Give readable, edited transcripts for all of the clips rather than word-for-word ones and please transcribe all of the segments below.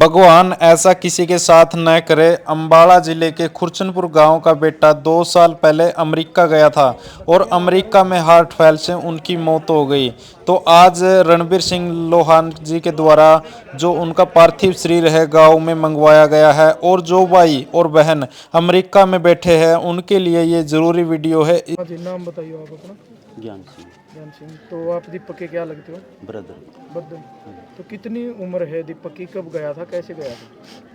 भगवान ऐसा किसी के साथ न करे। अम्बाला जिले के खुर्चनपुर गांव का बेटा 2 साल पहले अमेरिका गया था और अमेरिका में हार्ट फेल से उनकी मौत हो गई। तो आज रणबीर सिंह लोहान जी के द्वारा जो उनका पार्थिव शरीर है गांव में मंगवाया गया है और जो भाई और बहन अमेरिका में बैठे हैं उनके लिए ये जरूरी वीडियो है। जी नाम बताइए आप अपना। ज्ञान सिंह। ज्ञान सिंह। तो आप दीपक के क्या लगते हो? ब्रदर। बद्दन। तो कितनी उम्र है दीपक की? कब गया था, कैसे गया था?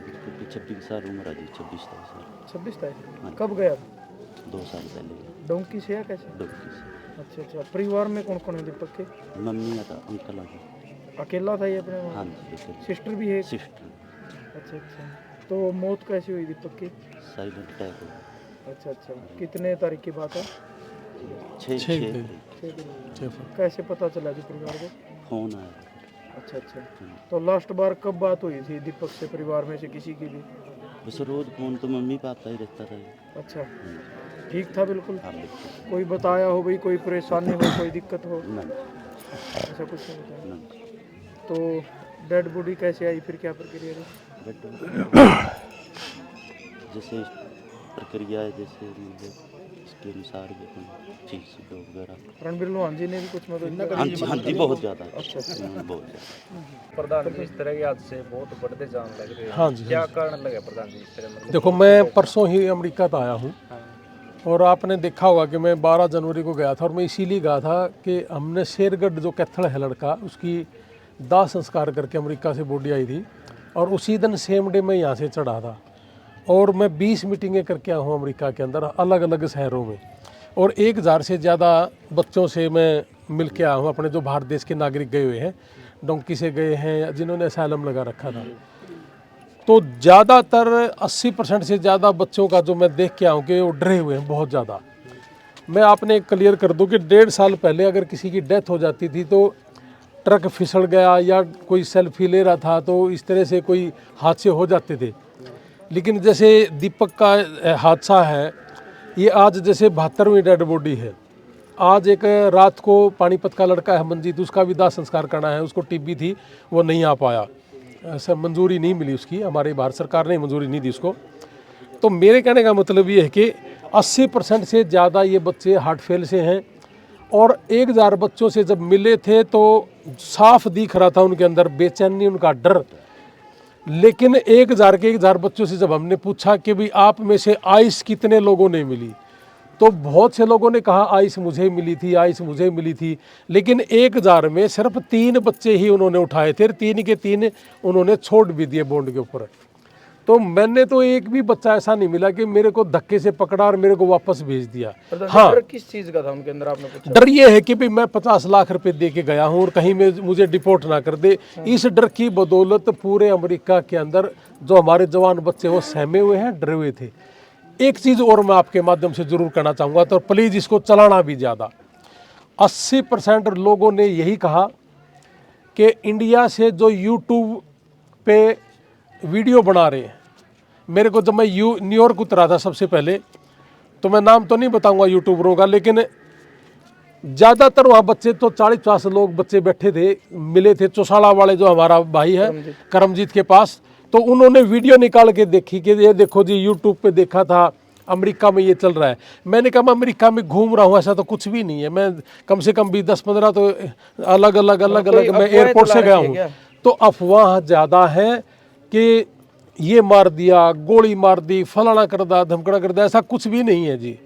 दीपक की 26 साल उम्र है जी। 26 साल। 26 तारीख। कब गया था? 2 साल पहले। डोंकी से या कैसे? डोंकी से। अच्छा अच्छा। परिवार में कौन कौन है दीपक के? मम्मी था, अंकल था। अकेला था ये अपने वहाँ? हाँ जी अकेले। सिस्टर भी है? सिस्टर। अच्छा अच्छा। तो मौत कैसी हुई दीपक की? साइलेंट अटैक हो। अच्छा अच्छा। कितने तारीख की बात है? 6 कैसे पता चला जी परिवार को? फोन आया। अच्छा अच्छा। तो लास्ट बार कब बात हुई थी दीपक से, परिवार में से किसी की भी? बस रोज फोन तो मम्मी पे आता ही रहता था ये। अच्छा। ठीक था बिल्कुल? हाँ बिल्कुल। कोई बताया हो भाई, कोई परेशानी हो, कोई दिक्कत हो? नहीं ऐसा कुछ नहीं बताया। नहीं। तो डेड बॉडी कैसे आई, फिर क्या प्रक्रिया रही? बट जैसे प्रक्रिया है, जैसे मतलब इसके अनुसार भी कोई चीज़ वगैरह। रणबीर लोहान जी ने भी कुछ मदद हाँ जी, हाँ जी, बहुत ज़्यादा। अच्छा अच्छा। बहुत ज़्यादा। प्रधान जी इस तरह के हादसे बहुत बढ़ते जान लग रहे हैं। हाँ जी, क्या कारण लगा प्रधान जी इस तरह? मतलब देखो मैं परसों ही अमेरिका से आया हूँ और आपने देखा होगा कि मैं 12 जनवरी को गया था और मैं इसीलिए गया था कि हमने शेरगढ़ जो कैथल है लड़का, उसकी दाह संस्कार करके अमेरिका से बॉडी आई थी और उसी दिन सेम डे मैं यहाँ से चढ़ा था और मैं 20 मीटिंगें करके आया हूँ अमेरिका के अंदर अलग अलग शहरों में और 1000 से ज़्यादा बच्चों से मैं मिल के आया हूँ, अपने जो भारत देश के नागरिक गए हुए हैं, डोंकी से गए हैं, जिन्होंने असाइलम लगा रखा था। तो ज़्यादातर 80% से ज़्यादा बच्चों का जो मैं देख के आऊँ कि वो डरे हुए हैं बहुत ज़्यादा। मैं आपने क्लियर कर दूँ कि 1.5 साल पहले अगर किसी की डेथ हो जाती थी तो ट्रक फिसल गया या कोई सेल्फी ले रहा था तो इस तरह से कोई हादसे हो जाते थे। लेकिन जैसे दीपक का हादसा है, ये आज जैसे 72वीं डेड बॉडी है। आज एक रात को पानीपत का लड़का है मंजीत, उसका भी दाह संस्कार करना है, उसको टीबी थी, वो नहीं आ पाया, ऐसा मंजूरी नहीं मिली उसकी, हमारी भारत सरकार ने मंजूरी नहीं दी उसको। तो मेरे कहने का मतलब ये है कि 80% से ज़्यादा ये बच्चे हार्ट फेल से हैं और 1000 बच्चों से जब मिले थे तो साफ दिख रहा था उनके अंदर बेचैनी, उनका डर। लेकिन 1000 बच्चों से जब हमने पूछा कि भाई आप में से आइस कितने लोगों ने मिली, तो बहुत से लोगों ने कहा आइस मुझे मिली थी, आइस मुझे मिली थी। लेकिन 1000 में सिर्फ 3 बच्चे ही उन्होंने उठाए थे, 3 के 3 उन्होंने छोड़ भी दिए बॉन्ड के ऊपर। तो मैंने तो एक भी बच्चा ऐसा नहीं मिला कि मेरे को धक्के से पकड़ा और मेरे को वापस भेज दिया। हाँ, डर किस चीज का था उनके अंदर आपने पूछा? डर ये है कि भाई मैं 50 लाख रुपए दे के गया हूँ और कहीं में मुझे डिपोर्ट ना कर दे। इस डर की बदौलत पूरे अमेरिका के अंदर जो हमारे जवान बच्चे वो सहमे हुए हैं, डरे हुए थे। एक चीज़ और मैं आपके माध्यम से जरूर कहना चाहूँगा, तो प्लीज़ इसको चलाना भी ज़्यादा। 80% लोगों ने यही कहा कि इंडिया से जो यूट्यूब पे वीडियो बना रहे हैं, मेरे को जब मैं न्यूयॉर्क उतरा था सबसे पहले, तो मैं नाम तो नहीं बताऊंगा यूट्यूबरों का, लेकिन ज़्यादातर वहाँ बच्चे तो 40-50 लोग बच्चे बैठे थे, मिले थे चौसाला वाले जो हमारा भाई है करमजीत के पास। तो उन्होंने वीडियो निकाल के देखी कि ये देखो जी यूट्यूब पे देखा था अमेरिका में ये चल रहा है। मैंने कहा मैं अमेरिका में घूम रहा हूँ, ऐसा तो कुछ भी नहीं है। मैं कम से कम भी 10-15 तो अलग अलग मैं एयरपोर्ट से गया हूँ। तो अफवाह ज़्यादा है कि ये मार दिया, गोली मार दी, फलाना कर दा, धमकड़ा कर दा, ऐसा कुछ भी नहीं है जी।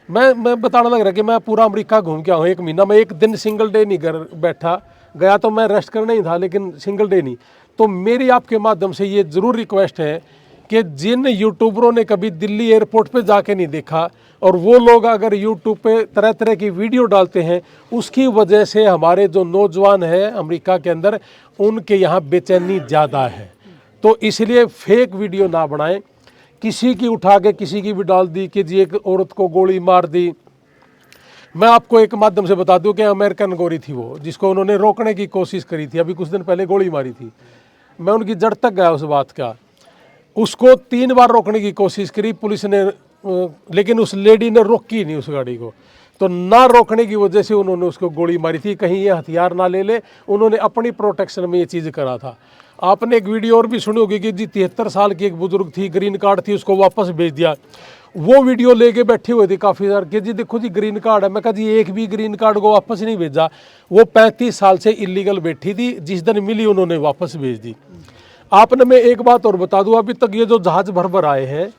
मैं बताना लग रहा कि मैं पूरा अमेरिका घूम के आऊँ 1 महीना में, एक दिन सिंगल डे नहीं घर बैठा। गया तो मैं रेस्ट करना ही था, लेकिन सिंगल डे नहीं। तो मेरी आपके माध्यम से ये ज़रूर रिक्वेस्ट है कि जिन यूट्यूबरों ने कभी दिल्ली एयरपोर्ट पे जाके नहीं देखा और वो लोग अगर यूट्यूब पे तरह तरह की वीडियो डालते हैं, उसकी वजह से हमारे जो नौजवान हैं अमेरिका के अंदर, उनके यहाँ बेचैनी ज़्यादा है। तो इसलिए फेक वीडियो ना बनाएं। किसी की उठा के किसी की भी डाल दी कि जी एक औरत को गोली मार दी। मैं आपको एक माध्यम से बता दूं कि अमेरिकन गोरी थी वो, जिसको उन्होंने रोकने की कोशिश करी थी, अभी कुछ दिन पहले गोली मारी थी। मैं उनकी जड़ तक गया उस बात का। उसको 3 बार रोकने की कोशिश करी पुलिस ने, लेकिन उस लेडी ने रोकी नहीं उस गाड़ी को। तो ना रोकने की वजह से उन्होंने उसको गोली मारी थी, कहीं ये हथियार ना ले ले। उन्होंने अपनी प्रोटेक्शन में ये चीज़ करा था। आपने एक वीडियो और भी सुनी होगी कि जी 73 साल की एक बुजुर्ग थी, ग्रीन कार्ड थी, उसको वापस भेज दिया। वो वीडियो लेके बैठे हुए थे काफ़ी सारे कि जी देखो जी ग्रीन कार्ड है। मैं कहा जी एक भी ग्रीन कार्ड को वापस नहीं भेजा। वो 35 साल से इलीगल बैठी थी, जिस दिन मिली उन्होंने वापस भेज दी। आपने मैं एक बात और बता दूं, अभी तक ये जो जहाज भर भर आए हैं,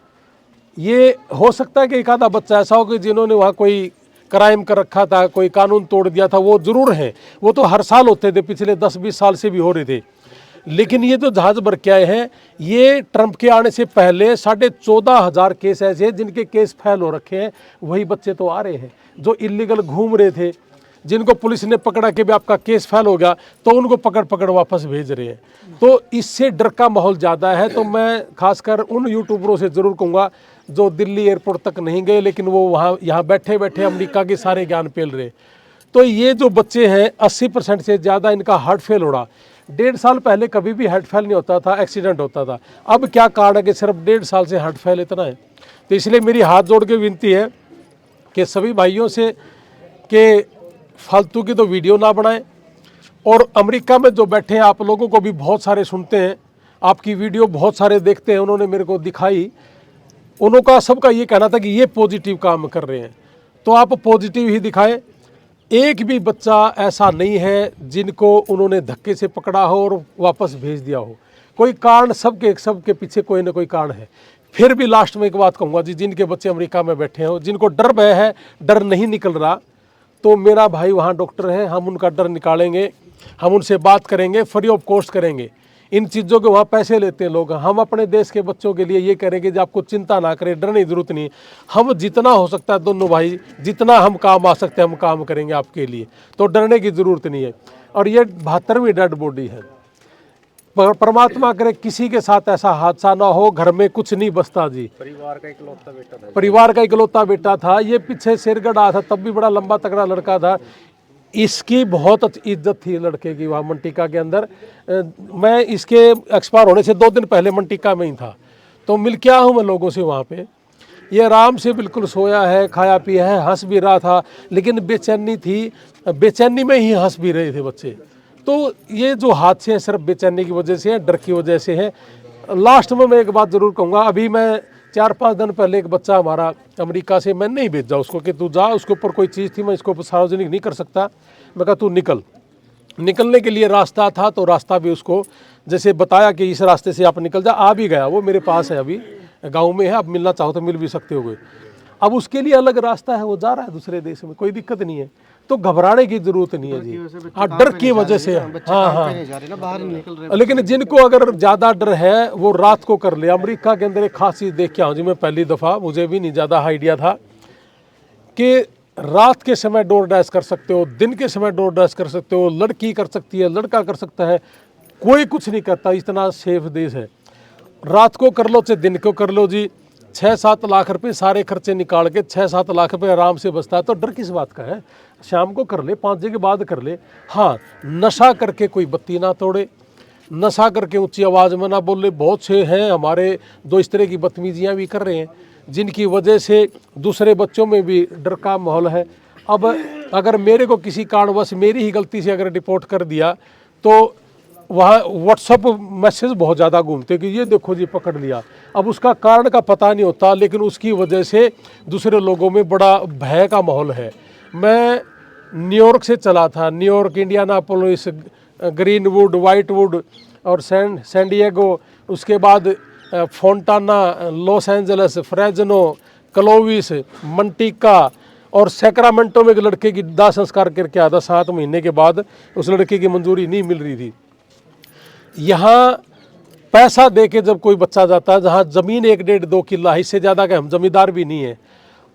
ये हो सकता है कि एक आधा बच्चा ऐसा हो कि जिन्होंने वहाँ कोई क्राइम कर रखा था, कोई कानून तोड़ दिया था, वो जरूर है। वो तो हर साल होते थे, पिछले 10-20 साल से भी हो रहे थे। लेकिन ये जो जहाज भर के आए हैं, ये ट्रंप के आने से पहले 14,500 केस ऐसे हैं जिनके केस फेल हो रखे हैं। वही बच्चे तो आ रहे हैं जो इलीगल घूम रहे थे, जिनको पुलिस ने पकड़ा कि भी आपका केस फेल हो गया, तो उनको पकड़ पकड़ वापस भेज रहे हैं। तो इससे डर का माहौल ज़्यादा है। तो मैं खासकर उन यूट्यूबरों से ज़रूर कहूँगा जो दिल्ली एयरपोर्ट तक नहीं गए, लेकिन वो वहाँ यहाँ बैठे बैठे अमेरिका के सारे ज्ञान पेल रहे। तो ये जो बच्चे हैं 80% से ज़्यादा इनका हार्ट फेल हो रहा। 1.5 साल पहले कभी भी हार्ट फेल नहीं होता था, एक्सीडेंट होता था। अब क्या कारण है कि सिर्फ 1.5 साल से हार्ट फेल इतना है। तो इसलिए मेरी हाथ जोड़ के विनती है कि सभी भाइयों से कि फालतू की तो वीडियो ना बनाएं। और अमेरिका में जो बैठे हैं आप लोगों को भी बहुत सारे सुनते हैं, आपकी वीडियो बहुत सारे देखते हैं, उन्होंने मेरे को दिखाई। उनका सबका ये कहना था कि ये पॉजिटिव काम कर रहे हैं, तो आप पॉजिटिव ही दिखाएं। एक भी बच्चा ऐसा नहीं है जिनको उन्होंने धक्के से पकड़ा हो और वापस भेज दिया हो। कोई कारण सबके पीछे कोई ना कोई कारण है। फिर भी लास्ट में एक बात कहूँगा जी, जिनके बच्चे अमेरिका में बैठे हो, जिनको डर भय है, डर नहीं निकल रहा, तो मेरा भाई वहाँ डॉक्टर है, हम उनका डर निकालेंगे, हम उनसे बात करेंगे, फ्री ऑफ कॉस्ट करेंगे। इन चीज़ों के वहाँ पैसे लेते हैं लोग। हम अपने देश के बच्चों के लिए ये करेंगे कि आपको चिंता ना करें, डरने की जरूरत नहीं। हम जितना हो सकता है दोनों भाई, जितना हम काम आ सकते हैं हम काम करेंगे आपके लिए, तो डरने की ज़रूरत नहीं है। और ये 72वीं डेड बॉडी है। परमात्मा करे किसी के साथ ऐसा हादसा ना हो, घर में कुछ नहीं बसता जी। परिवार का इकलौता बेटा था। परिवार का इकलौता बेटा था। ये पीछे सिरगढ़ आया था, तब भी बड़ा लंबा तगड़ा लड़का था। इसकी बहुत इज्जत थी लड़के की वहाँ मंटिका के अंदर। मैं इसके एक्सपायर होने से 2 दिन पहले मंटिका में ही था, तो मिल के आया हूँ मैं लोगों से वहाँ पे। ये आराम से बिल्कुल सोया है, खाया पिया है, हंस भी रहा था, लेकिन बेचैनी थी, बेचैनी में ही हंस भी रहे थे बच्चे। तो ये जो हादसे हैं सिर्फ बेचैनी की वजह से हैं, डर की वजह से हैं। लास्ट में मैं एक बात ज़रूर कहूँगा, अभी मैं 4-5 दिन पहले एक बच्चा हमारा अमेरिका से, मैं नहीं भेजा उसको कि तू जा, उसके ऊपर कोई चीज़ थी, मैं इसको सार्वजनिक नहीं कर सकता। मैं कहा तू निकल। निकलने के लिए रास्ता था, तो रास्ता भी उसको जैसे बताया कि इस रास्ते से आप निकल जा, आ भी गया। वो मेरे पास है, अभी गाँव में है, आप मिलना चाहो तो मिल भी सकते हो। अब उसके लिए अलग रास्ता है, वो जा रहा है दूसरे देश में, कोई दिक्कत नहीं है। तो घबराने की जरूरत नहीं है जी। हाँ, डर की वजह से। हाँ, लेकिन जिनको अगर ज़्यादा डर है वो रात को कर ले। अमेरिका के अंदर एक खास चीज़ देख के आऊँ जी, मैं पहली दफ़ा, मुझे भी नहीं ज़्यादा आइडिया था कि रात के समय डोर डैश कर सकते हो, दिन के समय डोर डैश कर सकते हो, लड़की कर सकती है, लड़का कर सकता है, कोई कुछ नहीं करता। इतना सेफ देश है। रात को कर लो चाहे दिन को कर लो जी, 6-7 लाख रुपए सारे खर्चे निकाल के 6-7 लाख रुपए आराम से बचता है। तो डर किस बात का है? शाम को कर ले, 5 बजे के बाद कर ले। हाँ, नशा करके कोई बत्ती ना तोड़े, नशा करके ऊंची आवाज़ में ना बोले। बहुत से हैं हमारे जो इस तरह की बदतमीजियाँ भी कर रहे हैं, जिनकी वजह से दूसरे बच्चों में भी डर का माहौल है। अब अगर मेरे को किसी कारणवश मेरी ही गलती से अगर रिपोर्ट कर दिया, तो वहाँ व्हाट्सअप मैसेज बहुत ज़्यादा घूमते कि ये देखो जी पकड़ लिया। अब उसका कारण का पता नहीं होता, लेकिन उसकी वजह से दूसरे लोगों में बड़ा भय का माहौल है। मैं न्यूयॉर्क से चला था, न्यूयॉर्क, इंडियानापोलिस, ग्रीनवुड, वाइटवुड और सैन डिएगो, उसके बाद Fontana, Los Angeles, Fresno, Clovis, Manteca और सैक्रामेंटो में एक लड़के की दाह संस्कार करके आया था। 7 महीने के बाद उस लड़के की मंजूरी नहीं मिल रही थी। यहाँ पैसा दे के जब कोई बच्चा जाता है, जहाँ ज़मीन 1-1.5-2 किला है, इससे ज़्यादा का हम जमींदार भी नहीं है,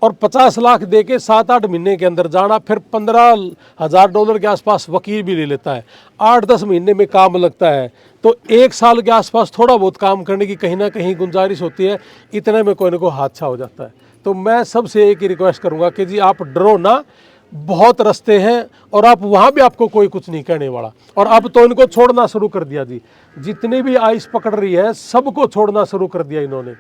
और 50 लाख दे के 7-8 महीने के अंदर जाना, फिर $15,000 के आसपास वकील भी ले लेता है, 8-10 महीने में काम लगता है। तो 1 साल के आसपास थोड़ा बहुत काम करने की कहीं ना कहीं गुंजाइश होती है, इतने में कोई ना कोई हादसा हो जाता है। तो मैं सबसे एक ही रिक्वेस्ट करूँगा कि जी आप डरो ना, बहुत रास्ते हैं, और आप वहाँ भी आपको कोई कुछ नहीं कहने वाला। और अब तो इनको छोड़ना शुरू कर दिया जी, जितनी भी आइस पकड़ रही है सबको छोड़ना शुरू कर दिया इन्होंने।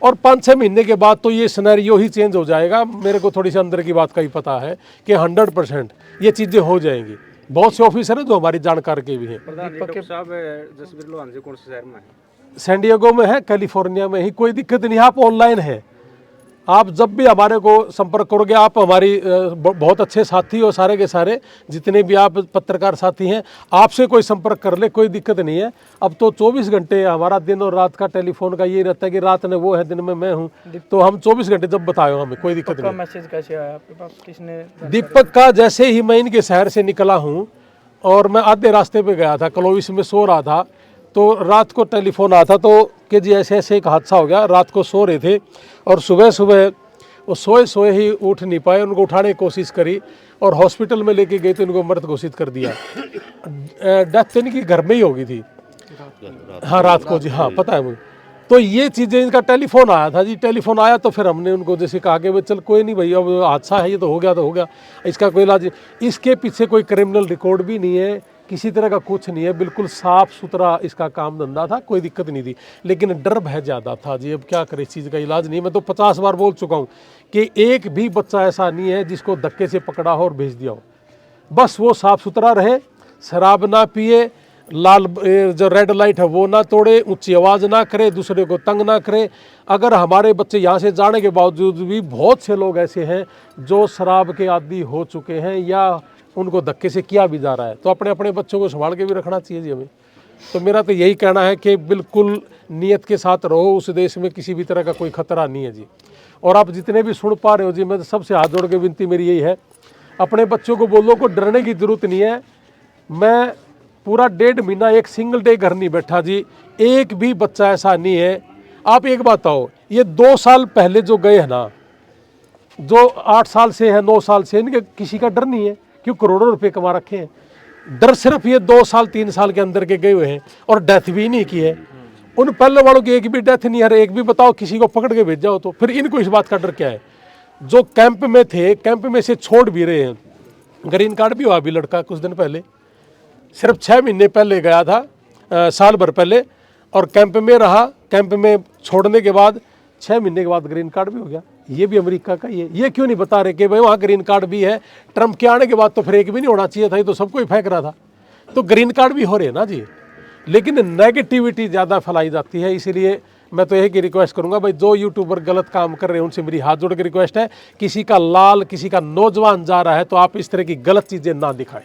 और 5-6 महीने के बाद तो ये सिनेरियो ही चेंज हो जाएगा। मेरे को थोड़ी सी अंदर की बात का ही पता है कि 100% ये चीज़ें हो जाएंगी। बहुत से ऑफिसर हैं जो हमारी जानकार के भी हैं। प्रधान डॉक्टर साहब जसवीर लोहान जी कौन से शहर में है? सैन डिएगो में है, कैलिफोर्निया में ही, कोई दिक्कत नहीं, आप ऑनलाइन है, आप जब भी हमारे को संपर्क करोगे, आप हमारी बहुत अच्छे साथी हो, सारे के सारे जितने भी आप पत्रकार साथी हैं, आपसे कोई संपर्क कर ले, कोई दिक्कत नहीं है। अब तो 24 घंटे हमारा दिन और रात का टेलीफोन का ये रहता है कि रात में वो है, दिन में मैं हूँ, तो हम 24 घंटे जब बताए हमें कोई दिक्कत नहीं। मैसेज कैसे आया आपके पास, किसने? दीपक का जैसे ही मैं इनके शहर से निकला हूँ और मैं आधे रास्ते पे गया था, क्लोविस में सो रहा था, तो रात को टेलीफोन आया था तो कि जी ऐसे ऐसे एक हादसा हो गया। रात को सो रहे थे और सुबह सुबह वो सोए सोए ही उठ नहीं पाए, उनको उठाने की कोशिश करी और हॉस्पिटल में लेके गए तो इनको मृत घोषित कर दिया। डेथ तो इनकी घर में ही होगी थी, हाँ रात को जी, हाँ पता है मुझे। तो ये चीज़ें, इनका टेलीफोन आया था जी, टेलीफोन आया तो फिर हमने उनको जैसे कहा कि भाई चल कोई नहीं भाई, अब हादसा है ये तो हो गया, इसका कोई इलाज, इसके पीछे कोई क्रिमिनल रिकॉर्ड भी नहीं है, किसी तरह का कुछ नहीं है, बिल्कुल साफ सुथरा इसका काम धंधा था, कोई दिक्कत नहीं थी। लेकिन डर बहुत ज़्यादा था जी, अब क्या करे, इस चीज़ का इलाज नहीं। मैं तो 50 बार बोल चुका हूँ कि एक भी बच्चा ऐसा नहीं है जिसको धक्के से पकड़ा हो और भेज दिया हो, बस वो साफ सुथरा रहे, शराब ना पिए, लाल जो रेड लाइट है वो ना तोड़े, ऊंची आवाज़ ना करे, दूसरे को तंग ना करे। अगर हमारे बच्चे यहाँ से जाने के बावजूद भी बहुत से लोग ऐसे हैं जो शराब के आदी हो चुके हैं या उनको धक्के से किया भी जा रहा है, तो अपने अपने बच्चों को संभाल के भी रखना चाहिए जी हमें। तो मेरा तो यही कहना है कि बिल्कुल नियत के साथ रहो, उस देश में किसी भी तरह का कोई खतरा नहीं है जी। और आप जितने भी सुन पा रहे हो जी, मैं तो सबसे हाथ जोड़ के विनती मेरी यही है, अपने बच्चों को बोलो को डरने की जरूरत नहीं है। मैं पूरा 1.5 महीना एक सिंगल डे घर नहीं बैठा जी, एक भी बच्चा ऐसा नहीं है। आप एक बात आओ, ये 2 साल पहले जो गए हैं ना, जो 8 साल से है, 9 साल से, इनके किसी का डर नहीं है, क्यों करोड़ों रुपए कमा रखे हैं। डर सिर्फ ये 2 साल 3 साल के अंदर के गए हुए हैं और डेथ भी नहीं की है। उन पहले वालों की एक भी डेथ नहीं है, एक भी बताओ किसी को पकड़ के भेज जाओ तो फिर इनको इस बात का डर क्या है। जो कैंप में थे, कैंप में से छोड़ भी रहे हैं, ग्रीन कार्ड भी हुआ अभी लड़का कुछ दिन पहले, सिर्फ 6 महीने पहले गया था, साल भर पहले, और कैंप में रहा, कैंप में छोड़ने के बाद 6 महीने के बाद ग्रीन कार्ड भी हो गया। ये भी अमेरिका का ही है। ये क्यों नहीं बता रहे कि भाई वहाँ ग्रीन कार्ड भी है। ट्रम्प के आने के बाद तो फिर एक भी नहीं होना चाहिए था, ये तो सबको ही फेंक रहा था, तो ग्रीन कार्ड भी हो रहे हैं ना जी। लेकिन नेगेटिविटी ज़्यादा फैलाई जाती है, इसीलिए मैं तो यही की रिक्वेस्ट करूंगा भाई, जो यूट्यूबर गलत काम कर रहे हैं उनसे मेरी हाथ जोड़ के रिक्वेस्ट है, किसी का लाल, किसी का नौजवान जा रहा है तो आप इस तरह की गलत चीज़ें ना दिखाएं।